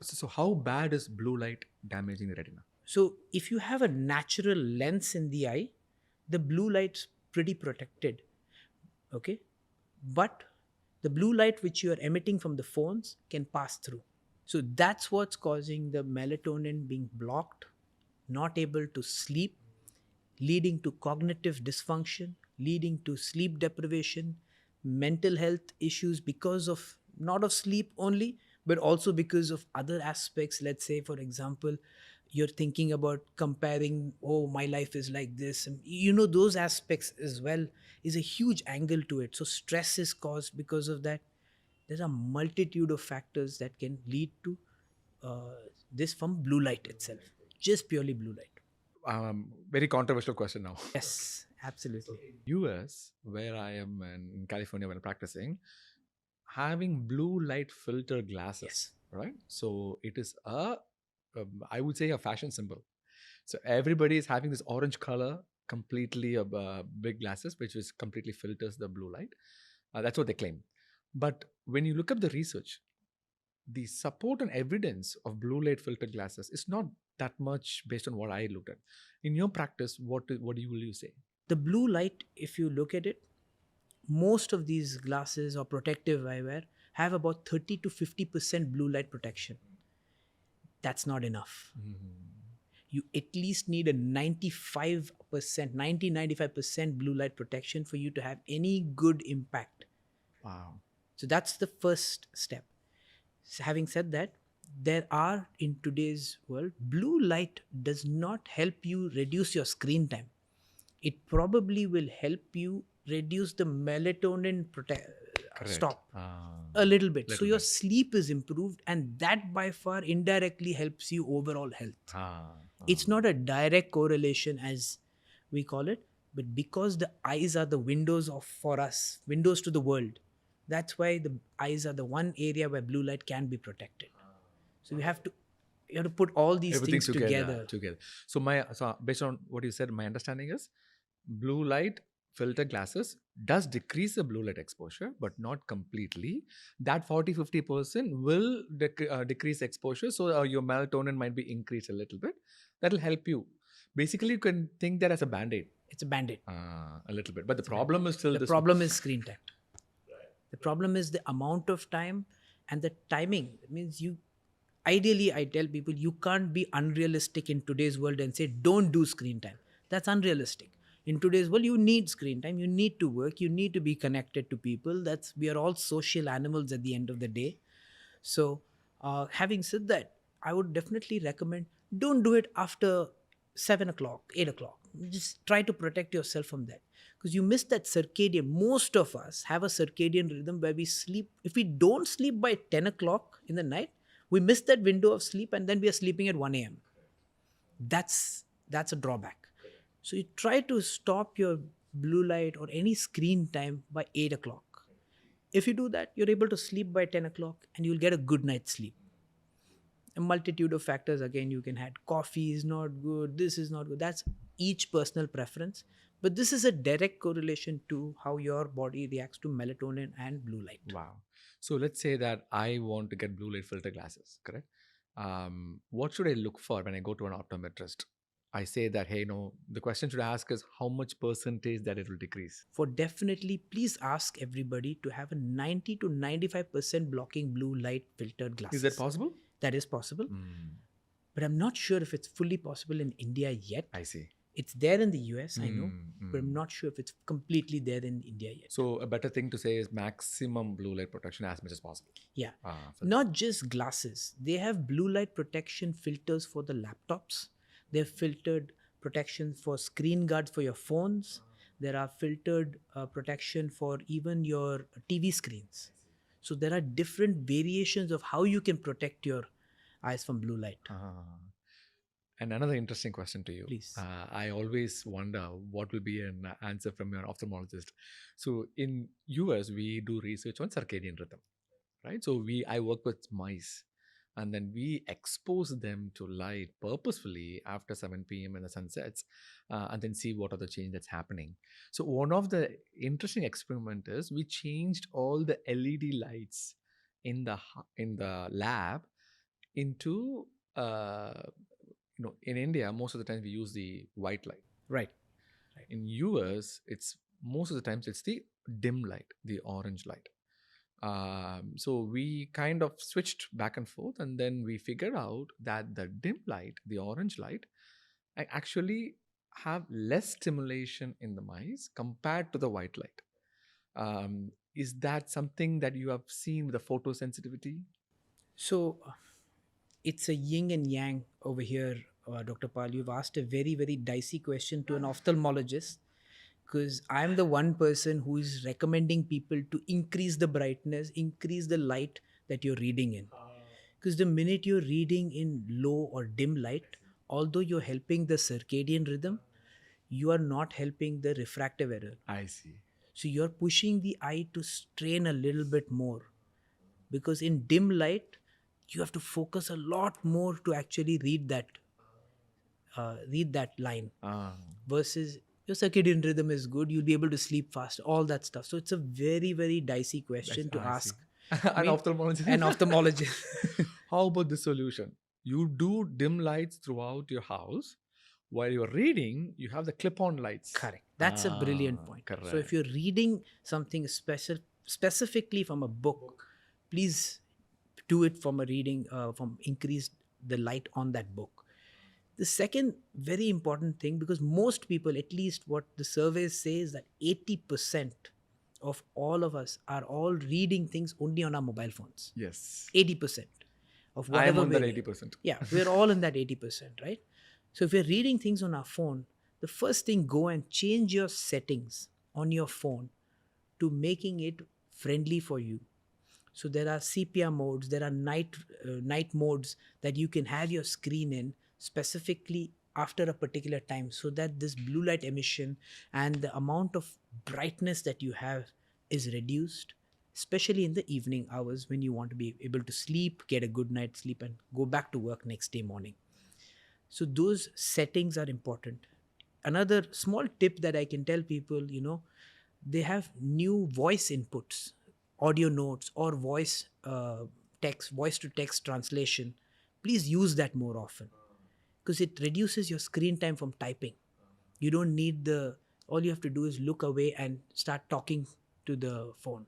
So how bad is blue light damaging the retina? So if you have a natural lens in the eye, the blue light's pretty protected. Okay. But the blue light which you are emitting from the phones can pass through. So that's what's causing the melatonin being blocked, not able to sleep, leading to cognitive dysfunction, leading to sleep deprivation, mental health issues because of not of sleep only, but also because of other aspects. Let's say, for example, you're thinking about comparing, oh, my life is like this. And those aspects as well is a huge angle to it. So stress is caused because of that. There are multitude of factors that can lead to this from blue light itself, just purely blue light. Very controversial question now. Yes, absolutely. US, where I am in California when practicing, having blue light filter glasses, Yes. right? So it is I would say a fashion symbol. So everybody is having this orange color, completely big glasses, which is completely filters the blue light. That's what they claim. But when you look up the research, the support and evidence of blue light filter glasses is not that much based on what I looked at. In your practice, will you say? The blue light, if you look at it, most of these glasses or protective eyewear have about 30 to 50% blue light protection. That's not enough. You at least need a 95%, 95% blue light protection for you to have any good impact. Wow. So that's the first step. So having said that, there are in today's world, blue light does not help you reduce your screen time. It probably will help you reduce the melatonin Correct. stop a little bit. So Little your bit. sleep is improved, and that by far indirectly helps you overall health. It's not a direct correlation as we call it, but because the eyes are the windows of for us, windows to the world. That's why the eyes are the one area where blue light can be protected. So you have to put all these Everything things together. together. So based on what you said, my understanding is blue light filter glasses does decrease the blue light exposure, but not completely. That 40-50% will decrease exposure, so your melatonin might be increased a little bit. That'll help you. Basically, you can think that as a band-aid. It's a band-aid. A little bit, but the problem is still The this. problem is screen time. The problem is the amount of time and the timing. It means ideally, I tell people you can't be unrealistic in today's world and say, don't do screen time. That's unrealistic. In today's world, you need screen time. You need to work. You need to be connected to people. We are all social animals at the end of the day. So, having said that, I would definitely recommend don't do it after 7 o'clock, 8 o'clock. Just try to protect yourself from that because you miss that circadian. Most of us have a circadian rhythm where we sleep. If we don't sleep by 10 o'clock in the night, we miss that window of sleep and then we are sleeping at 1 a.m. That's a drawback. So you try to stop your blue light or any screen time by 8 o'clock. If you do that, you're able to sleep by 10 o'clock and you'll get a good night's sleep. A multitude of factors, again, you can have coffee is not good, this is not good. That's each personal preference. But this is a direct correlation to how your body reacts to melatonin and blue light. Wow. So let's say that I want to get blue light filter glasses, correct? What should I look for when I go to an optometrist? I say that, hey, no, the question should ask is how much percentage that it will decrease. For definitely, please ask everybody to have a 90 to 95% blocking blue light filtered glasses. Is that possible? That is possible. But I'm not sure if it's fully possible in India yet. I see. It's there in the US, I know, but I'm not sure if it's completely there in India yet. So a better thing to say is maximum blue light protection as much as possible. Yeah. Not just glasses. They have blue light protection filters for the laptops. They have filtered protection for screen guards for your phones. There are filtered protection for even your TV screens. So there are different variations of how you can protect your eyes from blue light. And another interesting question to you. Please. I always wonder what will be an answer from your ophthalmologist. So in US, we do research on circadian rhythm, right? So I work with mice and then we expose them to light purposefully after 7 p.m. when the sun sets and then see what are the change that's happening. So one of the interesting experiment is we changed all the LED lights in the lab into in India, most of the time we use the white light. Right. In US, it's most of the times it's the dim light, the orange light. So we kind of switched back and forth, and then we figured out that the dim light, the orange light, actually have less stimulation in the mice compared to the white light. Is that something that you have seen with the photosensitivity? So it's a yin and yang over here, Dr. Pal. You've asked a very, very dicey question to an ophthalmologist, because I'm the one person who is recommending people to increase the brightness, increase the light that you're reading in. Because the minute you're reading in low or dim light, although you're helping the circadian rhythm, you are not helping the refractive error. I see. So you're pushing the eye to strain a little bit more, because in dim light you have to focus a lot more to actually read that line, Ah, versus your circadian rhythm is good, you'll be able to sleep fast, all that stuff. So it's a very, very dicey question to I see. ask. I An mean, an ophthalmologist. ophthalmologist. How about the solution? You do dim lights throughout your house. While you're reading, you have the clip-on lights. Correct. That's a brilliant point. So if Correct. you're reading something specifically from a book, please do it from a reading, from increase the light on that book. The second very important thing, because most people, at least what the surveys say, is that 80% of all of us are all reading things only on our mobile phones. Yes. 80% of I am whatever on that we're 80%. yeah, we're all in that 80%, right? So if we're reading things on our phone, the first thing, go and change your settings on your phone to making it friendly for you. So there are sepia modes, there are night modes that you can have your screen in specifically after a particular time, so that this blue light emission and the amount of brightness that you have is reduced, especially in the evening hours when you want to be able to sleep, get a good night's sleep, and go back to work next day morning. So those settings are important. Another small tip that I can tell people, they have new voice inputs, audio notes, or voice to text translation. Please use that more often, because it reduces your screen time from typing. You don't need all you have to do is look away and start talking to the phone.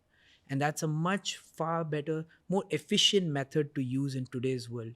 And that's a much far better, more efficient method to use in today's world.